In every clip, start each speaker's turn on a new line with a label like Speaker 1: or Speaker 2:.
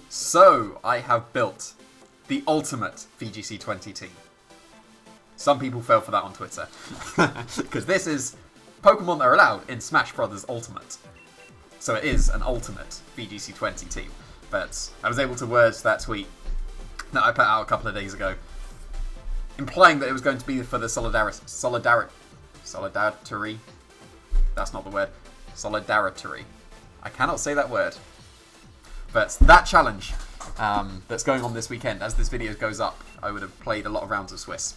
Speaker 1: So, I have built the ultimate VGC20 team. Some people fell for that on Twitter. Because this is Pokemon that are allowed in Smash Bros. Ultimate. So it is an ultimate VGC20 team. But I was able to word that tweet that I put out a couple of days ago, implying that it was going to be for the solidarity. That's not the word. Solidarity. I cannot say that word. But that challenge that's going on this weekend, as this video goes up, I would have played a lot of rounds of Swiss.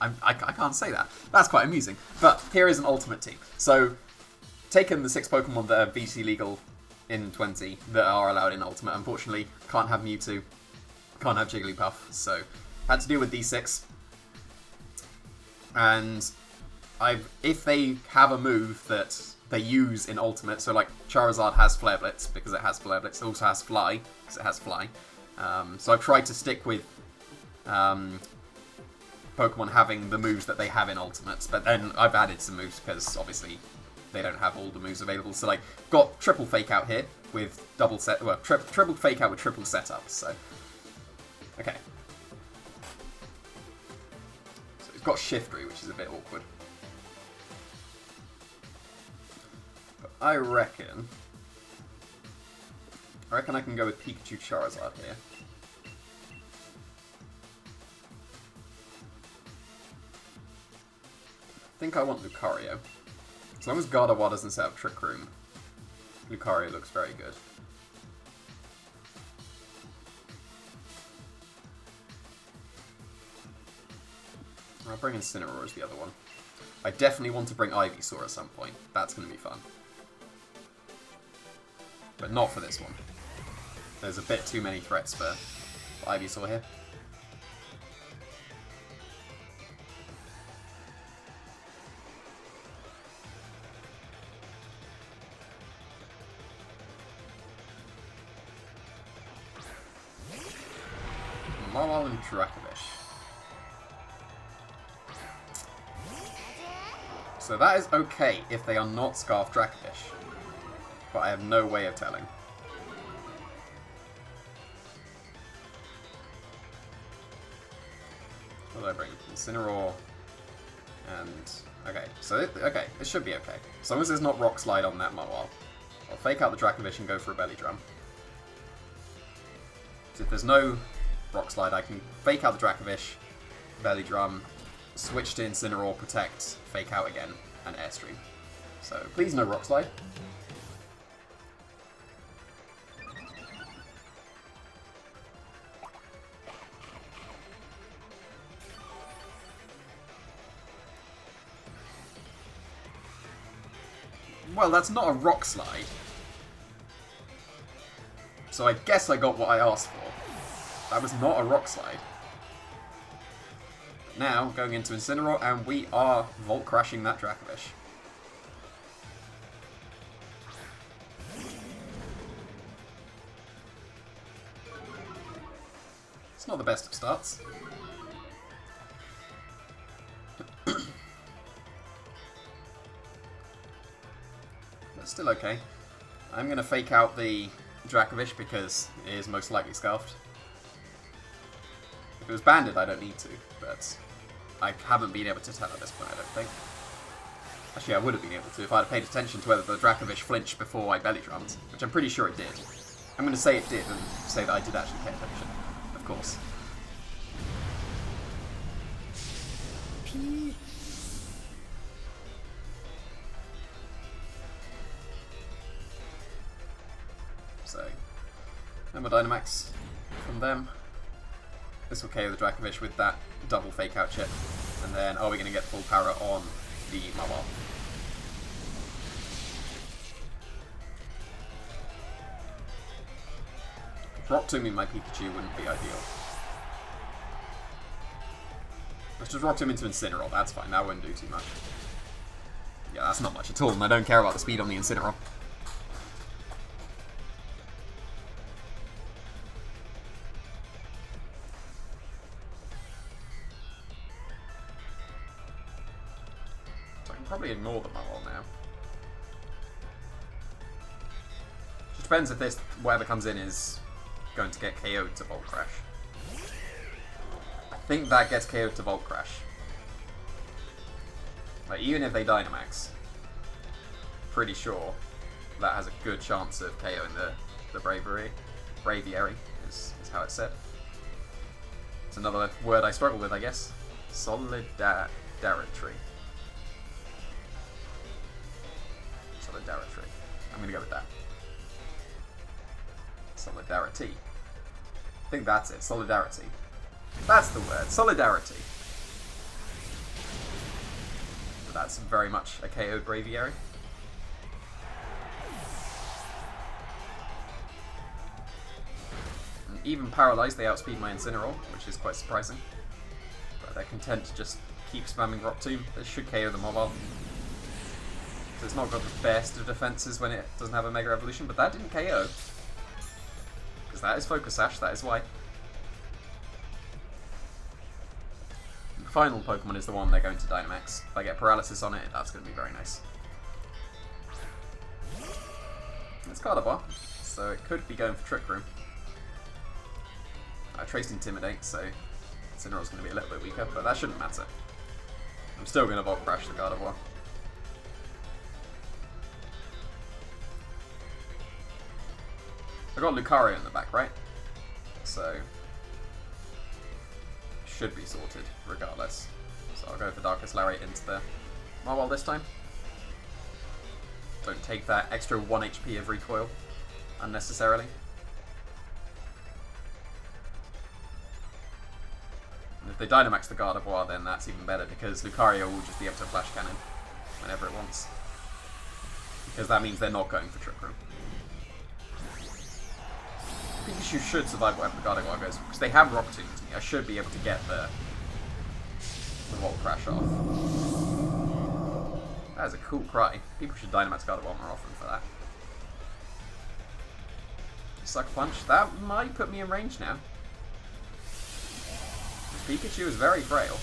Speaker 1: I can't say that. That's quite amusing. But here is an ultimate team. So, taken the 6 Pokemon that are VC legal in 20 that are allowed in Ultimate. Unfortunately, can't have Mewtwo, can't have Jigglypuff, so had to deal with these 6. And if they have a move that they use in Ultimate, so like Charizard has Flare Blitz because it has Flare Blitz, it also has Fly because it has Fly. So I've tried to stick with Pokemon having the moves that they have in Ultimates, but then I've added some moves because obviously they don't have all the moves available. So like, got triple Fake Out here with triple Fake Out with triple setup. So okay, so it's got Shiftry, which is a bit awkward. But I reckon I can go with Pikachu Charizard here. I think I want Lucario. As long as Gardevoir doesn't set up Trick Room, Lucario looks very good. I'll bring Incineroar as the other one. I definitely want to bring Ivysaur at some point. That's going to be fun. But not for this one. There's a bit too many threats for Ivysaur here. Marwell and Dracovish. So that is okay if they are not Scarf Dracovish, but I have no way of telling. What do I bring? Incineroar and... okay, so it should be okay. As long as there's not Rock Slide on that Marwell. I'll fake out the Dracovish and go for a Belly Drum. So if there's no Rock Slide, I can fake out the Dracovish, Belly Drum, switch to Incineroar, Protect, fake out again, and Airstream. So please no Rock Slide. Well, that's not a Rock Slide. So I guess I got what I asked for. That was not a Rock Slide. But now, going into Incineroar, and we are Volt Crashing that Dracovish. It's not the best of starts. But still okay. I'm going to fake out the Dracovish because it is most likely Scarfed. If it was banded, I don't need to, but I haven't been able to tell at this point, I don't think. Actually, I would have been able to if I'd have paid attention to whether the Dracovish flinched before I belly drummed, which I'm pretty sure it did. I'm going to say it did and say that I did actually pay attention, of course. So, no more Dynamax from them. This will KO the Dracovish with that double Fake Out chip. And then, are we going to get full power on the Marwell? Rock Tomb my Pikachu wouldn't be ideal. Let's just Rock Tomb into Incineroar, that's fine, that wouldn't do too much. Yeah, that's not much at all, and I don't care about the speed on the Incineroar. So I can probably ignore the Marwell now. depends if this, whatever comes in, is going to get KO'd to Volt Crash. I think that gets KO'd to Volt Crash. Like, even if they Dynamax, pretty sure that has a good chance of KOing the Braviary is how it's said. It's another word I struggle with, I guess. Solidarity. Solidarity. I'm gonna go with that. Solidarity. I think that's it. Solidarity. That's the word. Solidarity. But that's very much a KO Braviary. And even paralyzed, they outspeed my Incineroar, which is quite surprising. But they're content to just keep spamming Rock Tomb. This should KO the Mobile. So it's not got the best of defenses when it doesn't have a Mega Evolution, but that didn't KO. Because that is Focus Sash, that is why. The final Pokemon is the one they're going to Dynamax. If I get Paralysis on it, that's going to be very nice. It's Gardevoir, so it could be going for Trick Room. I traced Intimidate, so Incineroar's going to be a little bit weaker, but that shouldn't matter. I'm still going to Volt Crash the Gardevoir. I got Lucario in the back, right? So should be sorted regardless. So I'll go for Darkest Lariat into the Mobile this time. Don't take that extra 1 HP of recoil unnecessarily. And if they Dynamax the Gardevoir, then that's even better because Lucario will just be able to Flash Cannon whenever it wants. Because that means they're not going for Trick Room. Pikachu should survive whatever the Gardevoir goes, because they have Rock Tomb to me. I should be able to get the Volt Crash off. That is a cool cry. People should Dynamax Gardevoir more often for that. Sucker Punch. That might put me in range now. Pikachu is very frail.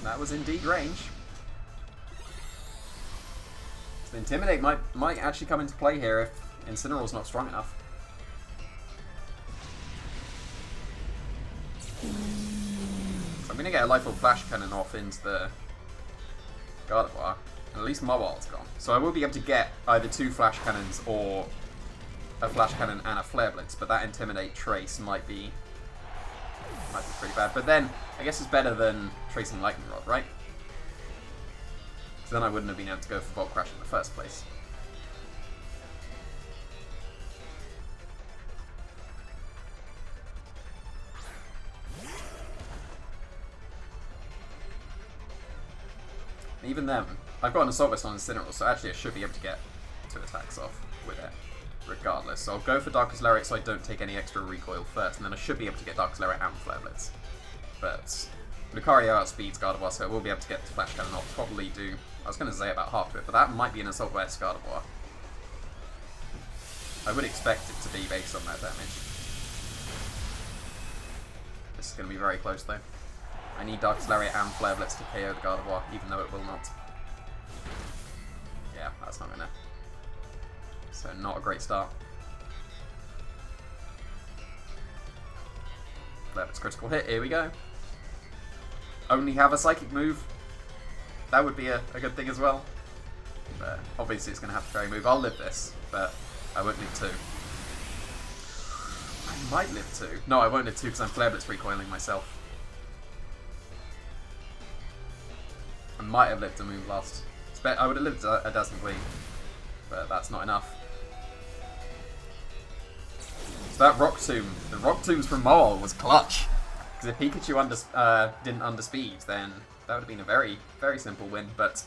Speaker 1: That was indeed range. So Intimidate might actually come into play here if Incineroar's not strong enough. So I'm going to get a Life Orb Flash Cannon off into the Gardevoir, and at least Mobile's gone. So I will be able to get either 2 Flash Cannons or a Flash Cannon and a Flare Blitz, but that Intimidate trace might be pretty bad. But then, I guess it's better than tracing Lightning Rod, right? So then I wouldn't have been able to go for Volt Crash in the first place. Even then, I've got an Assault Vest on Incineroar, so actually I should be able to get 2 attacks off with it, regardless. So I'll go for Darkest Lariat so I don't take any extra recoil first, and then I should be able to get Darkest Lariat and Flare Blitz. But Lucario outspeeds Gardevoir, so I will be able to get the Flash Cannon off. Probably do, I was going to say about half to it, but that might be an Assault Vest Gardevoir. I would expect it to be based on that damage. This is going to be very close though. I need Darkest Lariat and Flare Blitz to KO the Gardevoir, even though it will not. Yeah, that's not gonna. So not a great start. Flare Blitz critical hit, here we go. Only have a Psychic move. That would be a good thing as well. But obviously it's gonna have a Fairy move. I'll live this, but I won't live 2. I might live 2. No, I won't live 2 because I'm Flare Blitz recoiling myself. I might have lived a Moonblast. I would have lived a Dazzling Gleam, but that's not enough. So that Rock Tomb, the Rock Tombs from Mole was clutch. Because if Pikachu didn't underspeed, then that would have been a very, very simple win. But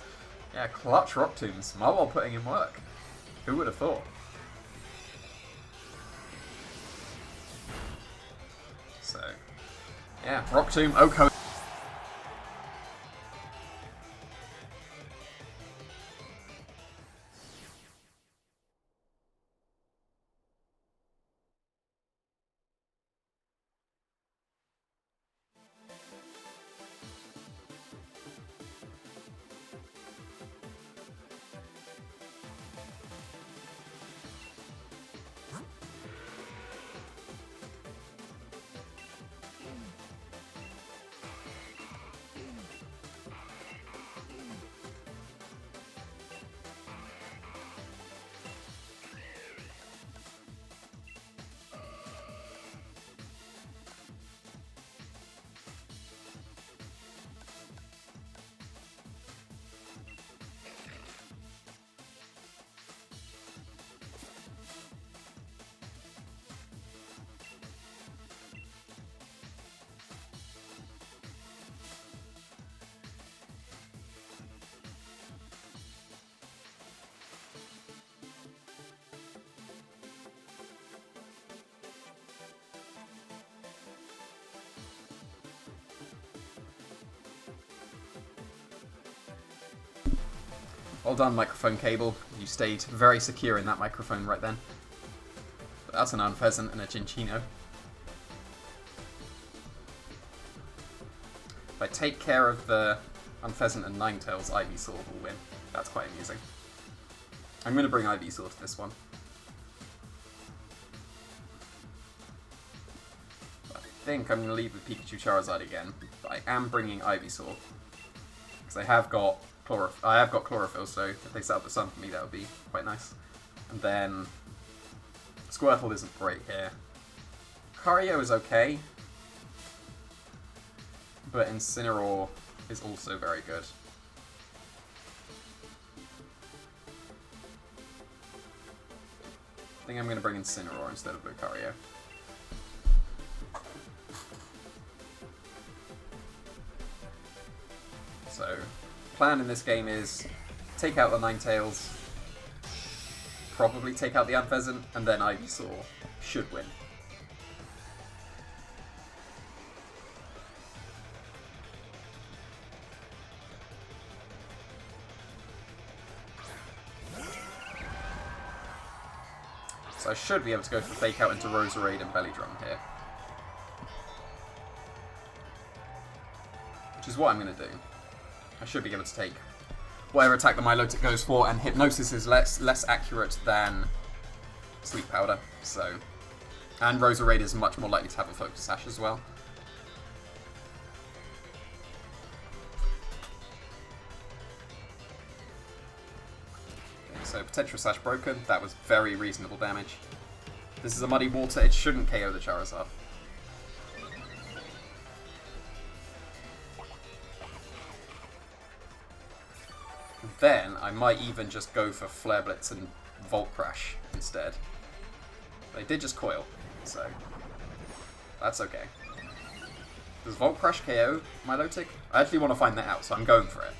Speaker 1: yeah, clutch Rock Tombs. Mole putting in work. Who would have thought? So yeah, Rock Tomb, Oko. Well done, microphone cable. You stayed very secure in that microphone right then. But that's an Unpheasant and a Cinccino. If I take care of the Unpheasant and Ninetales, Ivysaur will win. That's quite amusing. I'm going to bring Ivysaur to this one. I think I'm going to leave with Pikachu Charizard again, but I am bringing Ivysaur. Because I have got Chlorophyll, so if they set up the sun for me, that would be quite nice. And then Squirtle isn't great here. Lucario is okay, but Incineroar is also very good. I think I'm going to bring Incineroar instead of Lucario. So, plan in this game is take out the Ninetales, probably take out the Unpheasant, and then Ivysaur should win. So I should be able to go for Fake Out into Roserade and Belly Drum here. Which is what I'm going to do. I should be able to take whatever attack the Milotic goes for, and Hypnosis is less accurate than Sleep Powder, so... And Roserade is much more likely to have a Focus Sash as well. So Potential Sash broken, that was very reasonable damage. This is a Muddy Water, it shouldn't KO the Charizard. Then I might even just go for Flare Blitz and Volt Crash instead. They did just coil, so that's okay. Does Volt Crash KO Milotic? I actually want to find that out, so I'm going for it.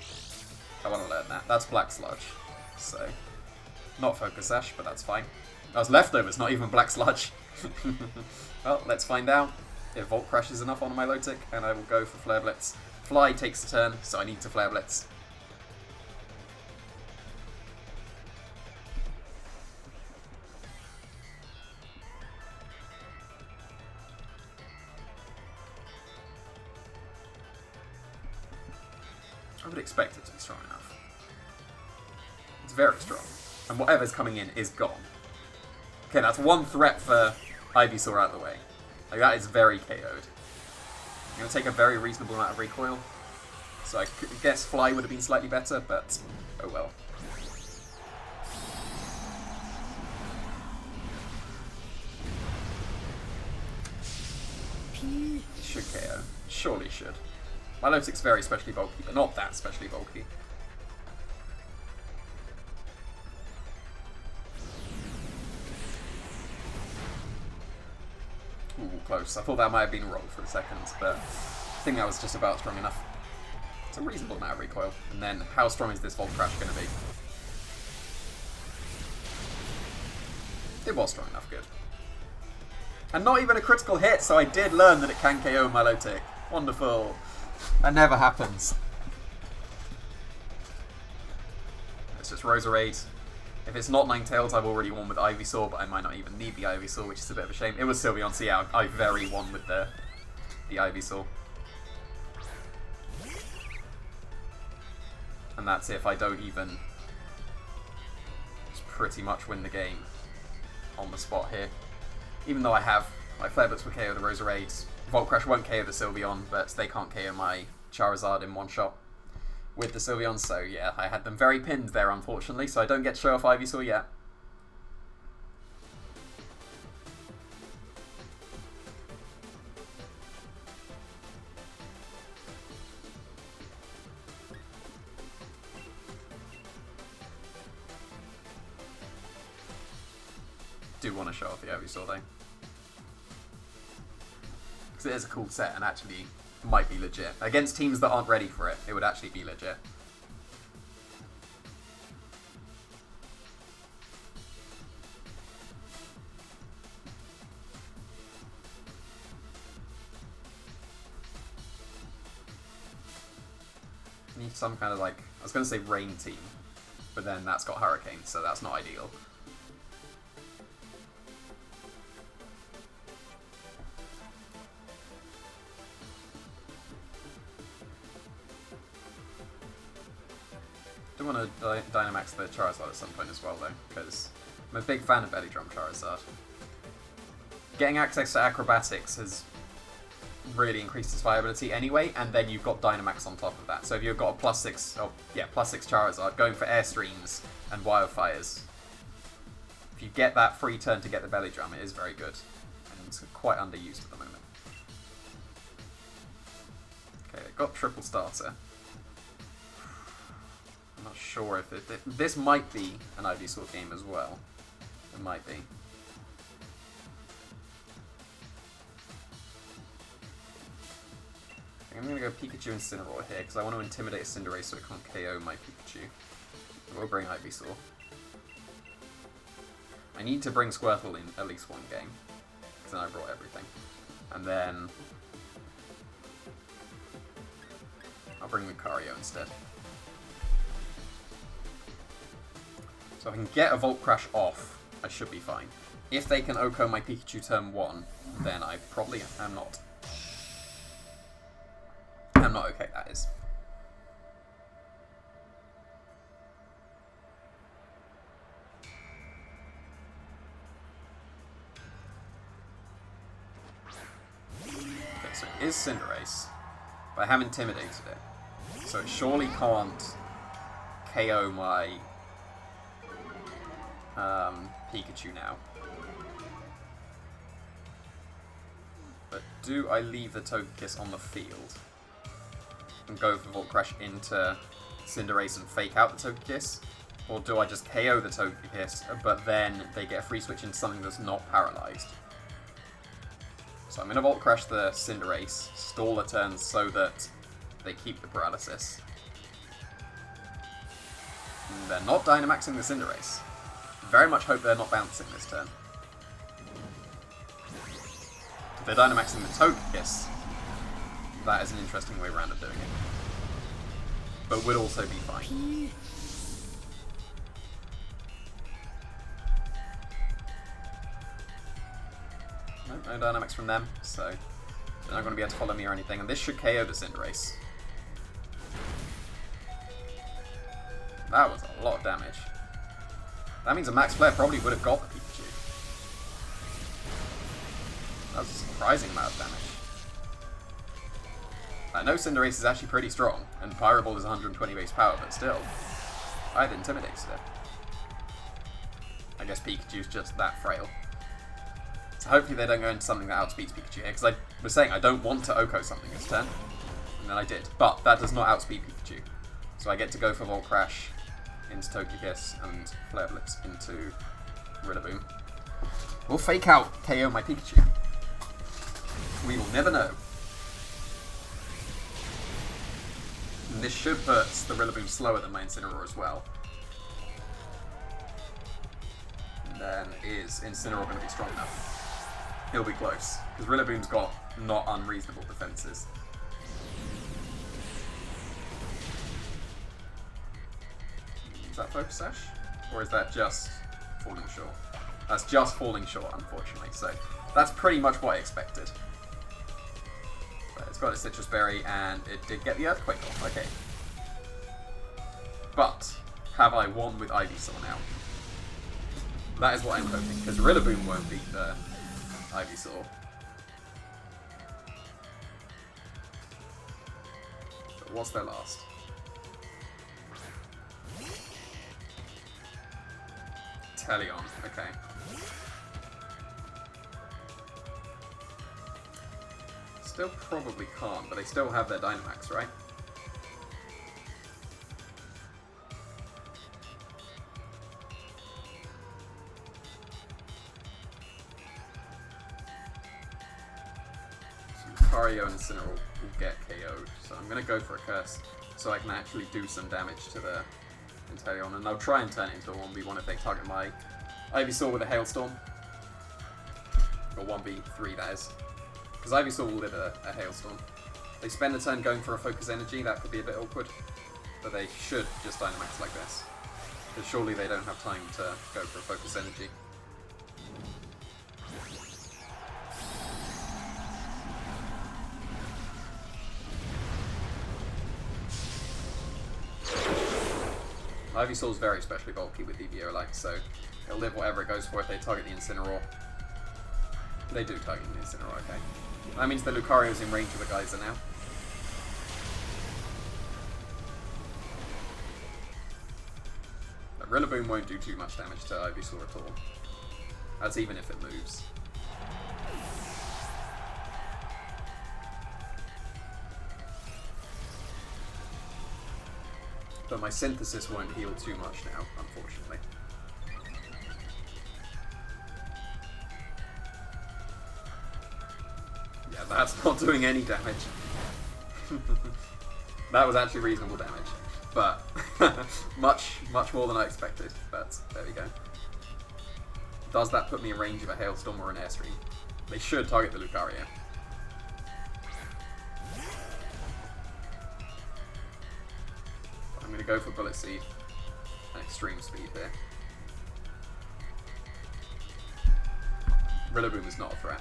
Speaker 1: I want to learn that. That's Black Sludge, so... Not Focus Sash, but that's fine. That was Leftovers, not even Black Sludge. Well, let's find out if Volt Crash is enough on a Milotic, and I will go for Flare Blitz. Fly takes a turn, so I need to Flare Blitz. I would expect it to be strong enough. It's very strong. And whatever's coming in is gone. Okay, that's one threat for Ivysaur out of the way. Like, that is very KO'd. I'm going to take a very reasonable amount of recoil. So I guess Fly would have been slightly better, but oh well. Should KO. Surely should. Milotic's very specially bulky, but not that specially bulky. Ooh, close. I thought that might have been a roll for a second, but I think that was just about strong enough. It's a reasonable amount of recoil. And then, how strong is this Volt Crash going to be? It was strong enough, good. And not even a critical hit, so I did learn that it can KO Milotic. Wonderful. That never happens. It's just Roserade. If it's not Ninetales, I've already won with Ivysaur, but I might not even need the Ivysaur, which is a bit of a shame. It was Sylveon, so yeah, I very won with the Ivysaur. And that's if I don't even just pretty much win the game on the spot here. Even though I have my Flare Blitz will KO the Roserade, Volt Crash won't KO the Sylveon, but they can't KO my Charizard in one shot with the Sylveon, so yeah, I had them very pinned there, unfortunately, so I don't get to show off Ivysaur yet. Do want to show off the Ivysaur though. Because it is a cool set and actually might be legit. Against teams that aren't ready for it, it would actually be legit. Need some kind of like, I was going to say rain team, but then that's got Hurricane, so that's not ideal. I do want to Dynamax the Charizard at some point as well, though, because I'm a big fan of Belly Drum Charizard. Getting access to Acrobatics has really increased its viability anyway, and then you've got Dynamax on top of that. So if you've got a +6 Charizard going for Airstreams and Wildfires, if you get that free turn to get the Belly Drum, it is very good, and it's quite underused at the moment. Okay, got Triple Starter. I'm not sure if this might be an Ivysaur game as well. It might be. I'm going to go Pikachu Incineroar here, because I want to intimidate a Cinderace so it can't KO my Pikachu. We'll bring Ivysaur. I need to bring Squirtle in at least one game, because then I brought everything. And then I'll bring Lucario instead. So if I can get a Volt Crash off, I should be fine. If they can OHKO my Pikachu turn 1, then I probably am not. I'm not okay, that is. Okay, so it is Cinderace, but I have intimidated it. So it surely can't KO my Pikachu now. But do I leave the Togekiss on the field and go for Volt Crash into Cinderace and fake out the Togekiss? Or do I just KO the Togekiss, but then they get a free switch into something that's not paralyzed? So I'm going to Volt Crash the Cinderace, stall a turn so that they keep the paralysis. And they're not Dynamaxing the Cinderace. Very much hope they're not bouncing this turn. If they're Dynamaxing the Togekiss, that is an interesting way around of doing it. But would also be fine. No Dynamax from them, so they're not going to be able to follow me or anything. And this should KO the Cinderace. That was a lot of damage. That means a Max Flare probably would have got the Pikachu. That was a surprising amount of damage. I know Cinderace is actually pretty strong, and Pyro Ball is 120 base power, but still, I've intimidated it. I guess Pikachu's just that frail. So hopefully they don't go into something that outspeeds Pikachu here, because I was saying I don't want to OHKO something this turn, and then I did. But that does not outspeed Pikachu. So I get to go for Volt Crash into Togekiss and Flare Blitz into Rillaboom. We'll fake out KO my Pikachu. We will never know. And this should put the Rillaboom slower than my Incineroar as well. And then is Incineroar going to be strong enough? He'll be close, because Rillaboom's got not unreasonable defenses. Is that Focus Sash? Or is that just falling short? That's just falling short, unfortunately, so that's pretty much what I expected. But it's got a Citrus Berry, and it did get the Earthquake off, okay. But, have I won with Ivysaur now? That is what I'm hoping, because Rillaboom won't beat the Ivysaur. But what's their last? Teleon, okay. Still probably can't, but they still have their Dynamax, right? So Lucario and Incineroar will get KO'd, so I'm going to go for a Curse so I can actually do some damage to the Inteleon, and I'll try and turn it into a 1v1 if they target my Ivysaur with a Hailstorm. Or 1v3, that is. Because Ivysaur will live a Hailstorm. They spend a turn going for a Focus Energy, that could be a bit awkward. But they should just Dynamax like this. Because surely they don't have time to go for a focus energy. Ivysaur's very especially bulky with EVO-like, so it'll live whatever it goes for if they target the Incineroar. They do target the Incineroar, okay. That means the Lucario's in range of the Geyser now. The Rillaboom won't do too much damage to Ivysaur at all. That's even if it moves. But my Synthesis won't heal too much now, unfortunately. Yeah, that's not doing any damage. That was actually reasonable damage. But much more than I expected. But there we go. Does that put me in range of a Hailstorm or an Airstream? They should target the Lucario. I'm going to go for Bullet Seed and Extreme Speed here. Rillaboom is not a threat.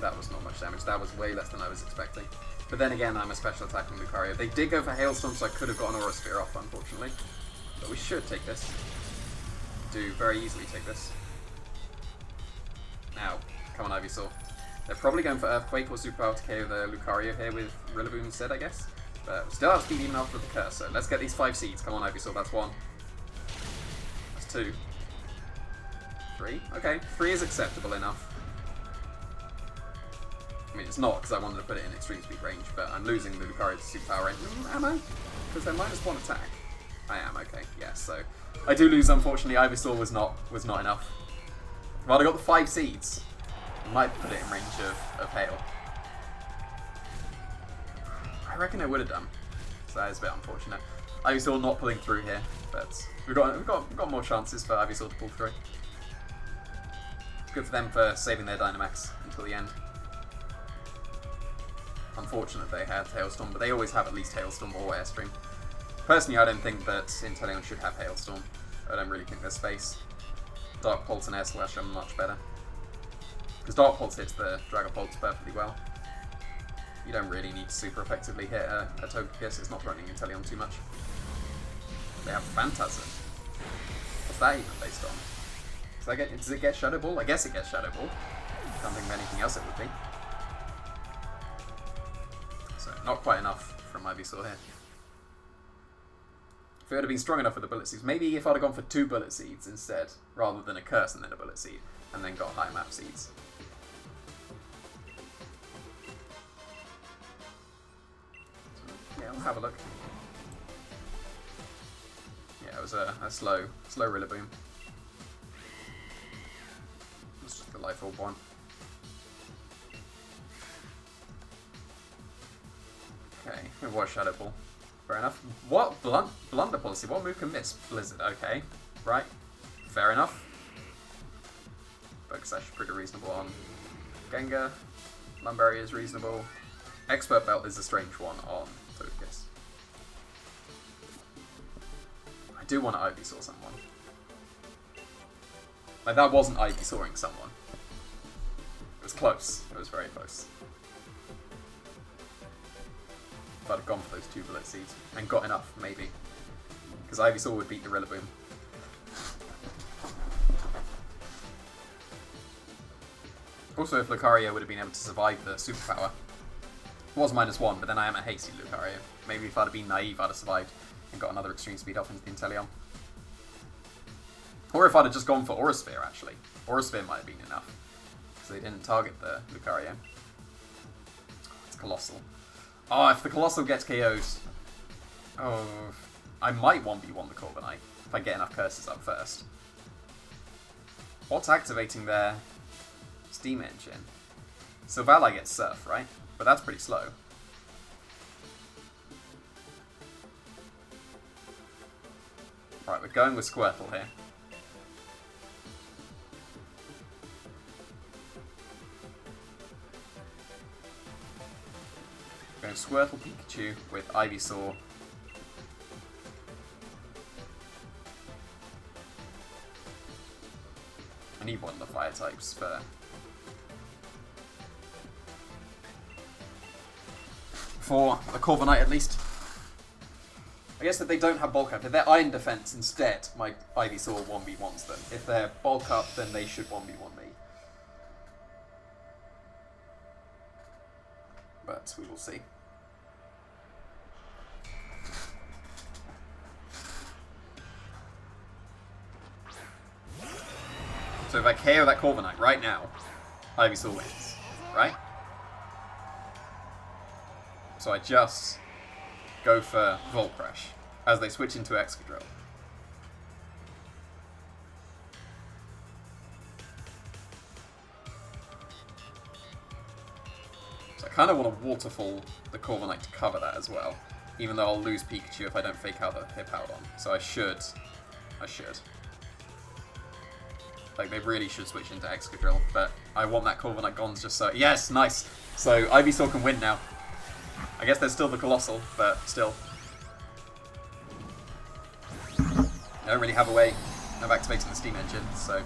Speaker 1: That was not much damage. That was way less than I was expecting. But then again, I'm a special attacking Lucario. They did go for Hailstorm, so I could have got an Aura Sphere off, unfortunately. But we should take this. Do very easily take this. Now, come on, Ivysaur. They're probably going for Earthquake or Superpower to KO the Lucario here with Rillaboom instead, I guess. But we still have speed even after the curse, so let's get these 5 seeds. Come on, Ivysaur, that's 1. That's 2. 3. Okay, 3 is acceptable enough. I mean, it's not because I wanted to put it in extreme speed range, but I'm losing the Lucario to Superpower range. Am I? Because they're -1 attack. I am, okay, yes, so I do lose, unfortunately. Ivysaur was not enough. Well, I got the 5 seeds. I might put it in range of Hail. I reckon I would have done. So that is a bit unfortunate. Ivysaur not pulling through here, but we've got more chances for Ivysaur to pull through. Good for them for saving their Dynamax until the end. Unfortunate they had Hailstorm, but they always have at least Hailstorm or Airstream. Personally, I don't think that Inteleon should have Hailstorm. I don't really think there's space. Dark Pulse and Air Slash are much better. Because Dark Pulse hits the Dragapult perfectly well. You don't really need to super effectively hit a Togekiss. It's not threatening Inteleon too much. They have Phantasm. What's that even based on? Does it get Shadow Ball? I guess it gets Shadow Ball. Can't think of anything else it would be. So, not quite enough from Ivysaur here. If it would have been strong enough with the Bullet Seeds, maybe if I'd have gone for 2 Bullet Seeds instead, rather than a Curse and then a Bullet Seed, and then got high map seeds. So, yeah, we'll have a look. Yeah, it was a slow Rillaboom. It's just the Life Orb one. Okay, it was Shadow Ball. Fair enough. What? Blunder Policy? What move can miss? Blizzard, okay. Right. Fair enough. Focus Sash is pretty reasonable on Gengar. Lumberry is reasonable. Expert Belt is a strange one on Togekiss. I do want to Ivysaur someone. Like, that wasn't Ivysauring someone. It was close. It was very close. If I'd have gone for those 2 Bullet Seeds and got enough, maybe. Because Ivysaur would beat the Rillaboom. Also, if Lucario would have been able to survive the Superpower. It was -1, but then I am a hasty Lucario. Maybe if I'd have been naive, I'd have survived and got another Extreme Speed off into the Inteleon. Or if I'd have just gone for Aura Sphere, actually. Aura Sphere might have been enough. Because they didn't target the Lucario. It's Colossal. Oh, if the Colossal gets KO'd... Oh, I might 1v1 the Corviknight if I get enough curses up first. What's activating their Steam Engine? Silvally gets Surf, right? But that's pretty slow. Right, we're going with Squirtle here. Going Squirtle Pikachu with Ivysaur I need one of the fire types for a Corviknight at least. I guess that they don't have bulk up. If they're Iron Defense instead, my Ivysaur 1v1s them. If they're bulk up, then they should 1v1 me. But we will see. So if I KO that Corviknight right now, Ivysaur wins, right? So I just go for Volt Crash as they switch into Excadrill. So I kind of want to Waterfall the Corviknight to cover that as well, even though I'll lose Pikachu if I don't fake out the Hippowdon. So I should. Like, they really should switch into Excadrill, but I want that Corviknight gone just so... Yes, nice! So Ivysaur can win now. I guess there's still the Colossal, but still. I don't really have a way of activating the Steam Engine, so...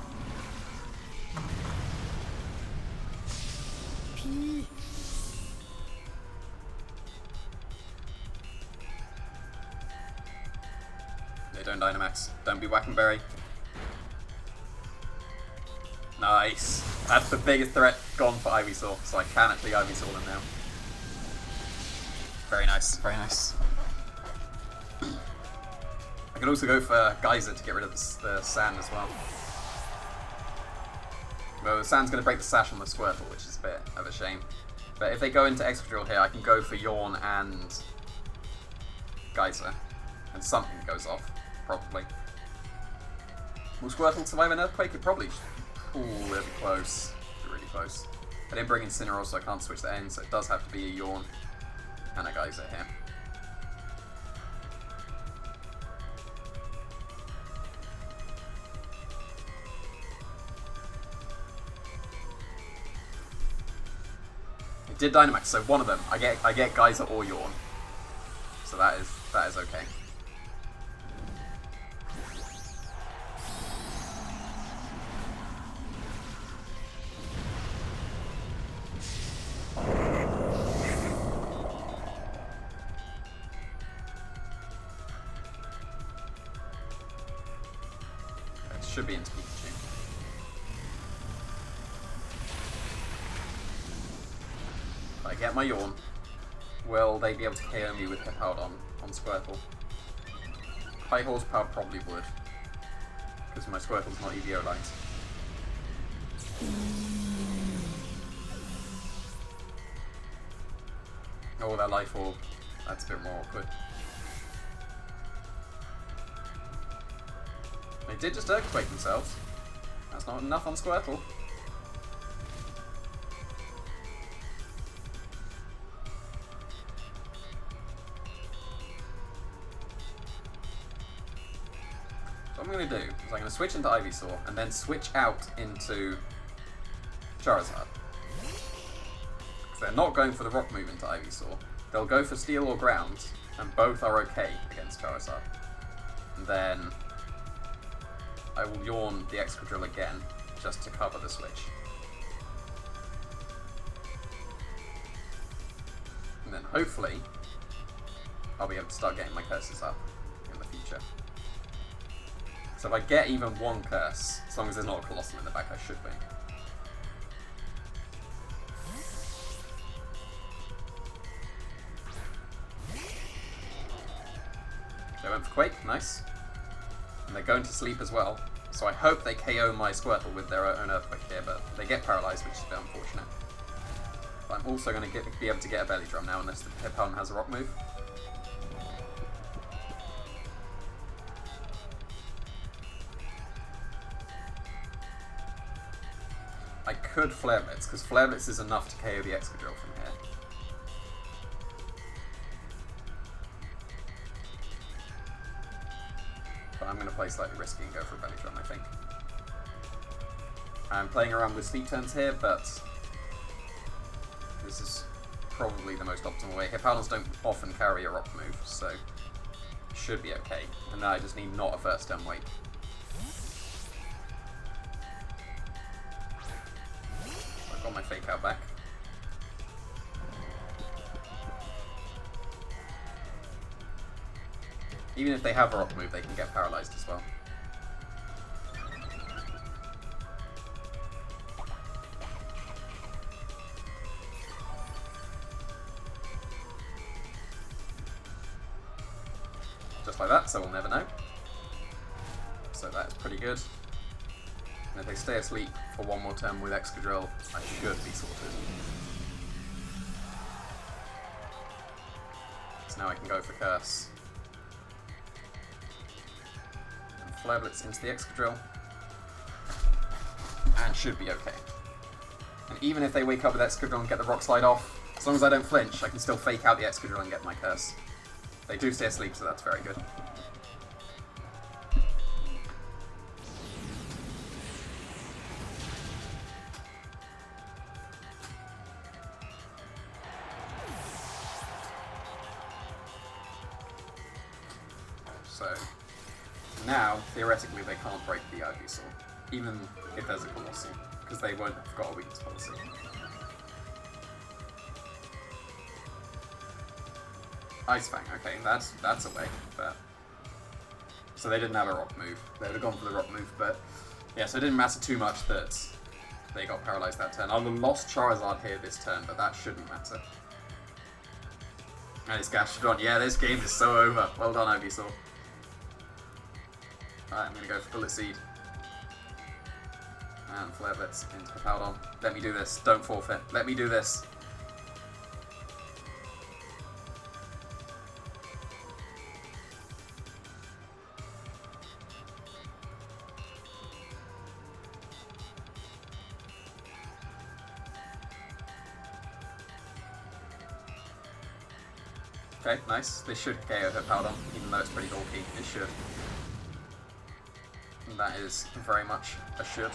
Speaker 1: They don't Dynamax. Don't be Wackenberry. Nice. That's the biggest threat gone for Ivysaur, so I can actually Ivysaur them now. Very nice, very nice. I could also go for Geyser to get rid of the Sand as well. Well, the Sand's going to break the Sash on the Squirtle, which is a bit of a shame. But if they go into Excadrill here, I can go for Yawn and Geyser. And something goes off, probably. Will Squirtle survive an Earthquake? It probably should. Ooh, it'll be close. It'll be really close. I didn't bring Incineroar, so I can't switch that in, so it does have to be a Yawn and a Geyser here. It did Dynamax, so one of them. I get Geyser or Yawn. So that is okay. Should be into Pikachu. If I get my Yawn, will they be able to KO me with Hippowdon on Squirtle? High horsepower probably would, because my Squirtle's not EVO light. Oh, that Life Orb. That's a bit more awkward. They did just Earthquake themselves. That's not enough on Squirtle. So what I'm going to do is I'm going to switch into Ivysaur and then switch out into Charizard. Because they're not going for the Rock move into Ivysaur. They'll go for Steel or Ground, and both are okay against Charizard. And then I will Yawn the Excadrill again, just to cover the switch. And then hopefully, I'll be able to start getting my curses up in the future. So if I get even one curse, as long as there's not a Colossal in the back, I should be. They went for Quake, nice. And they're going to sleep as well, so I hope they KO my Squirtle with their own Earthquake here, but they get paralyzed, which is a bit unfortunate. But I'm also going to be able to get a Belly Drum now, unless the Hippowdon has a Rock move. I could Flare Blitz, because Flare Blitz is enough to KO the Excadrill from here. But I'm going to play slightly risky and go for a Belly Drum, I think. I'm playing around with Sleep Turns here, but this is probably the most optimal way. Hippowdons don't often carry a Rock move, so it should be okay. And now I just need not a first turn wait. fake out back. Even if they have a rock move, they can get paralyzed as well. Just like that, so we'll never know. So that's pretty good. And if they stay asleep for one more turn with Excadrill, I should be sorted. So now I can go for Curse. And Flare Blitz into the Excadrill. And should be okay. And even if they wake up with Excadrill and get the Rock Slide off, as long as I don't flinch, I can still fake out the Excadrill and get my Curse. They do stay asleep, so that's very good. So now, theoretically, they can't break the Ivysaur, even if there's a Colossi, because they won't have got a weakness policy. Ice Fang, okay, that's a way, but... So they didn't have a rock move. They would have gone for the rock move, but... Yeah, so it didn't matter too much that they got paralyzed that turn. I would have lost Charizard here this turn, but that shouldn't matter. And it's Gastrodon. Yeah, this game is so over. Well done, Ivysaur. Alright, I'm going to go for Bullet Seed. And Flare Blitz into Hippowdon. Let me do this. Don't forfeit. Let me do this. Okay, nice. This should KO Hippowdon, even though it's pretty bulky. It should. And that is very much a should.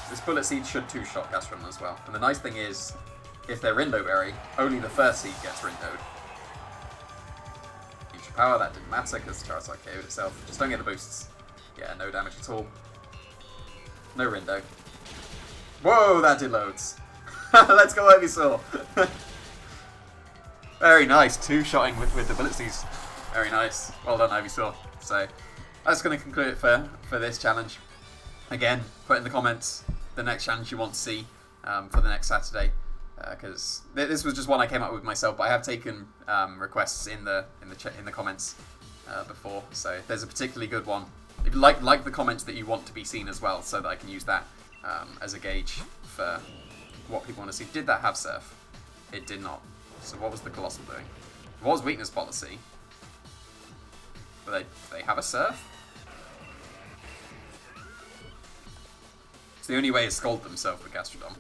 Speaker 1: This Bullet Seed should two-shot Gastrodon as well. And the nice thing is, if they're Rindo Berry, only the first seed gets Rindoed. Future Power, that didn't matter because Charizard KO'd itself. Just don't get the boosts. Yeah, no damage at all. No Rindo. Whoa, that did loads. Let's go, Ivysaur. Very nice, two-shotting with the Bullet Seeds. Very nice. Well done, Ivysaur. So, that's going to conclude it for this challenge. Again, put in the comments the next challenge you want to see for the next Saturday, because this was just one I came up with myself, but I have taken requests in the comments before. So if there's a particularly good one, if you like the comments that you want to be seen as well, so that I can use that as a gauge for what people want to see. Did that have Surf? It did not. So what was the Colossal doing? It was Weakness Policy, but they have a Surf? So the only way is Scald themselves with Gastrodon.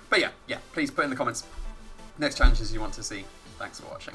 Speaker 1: But yeah, please put in the comments next challenges you want to see. Thanks for watching.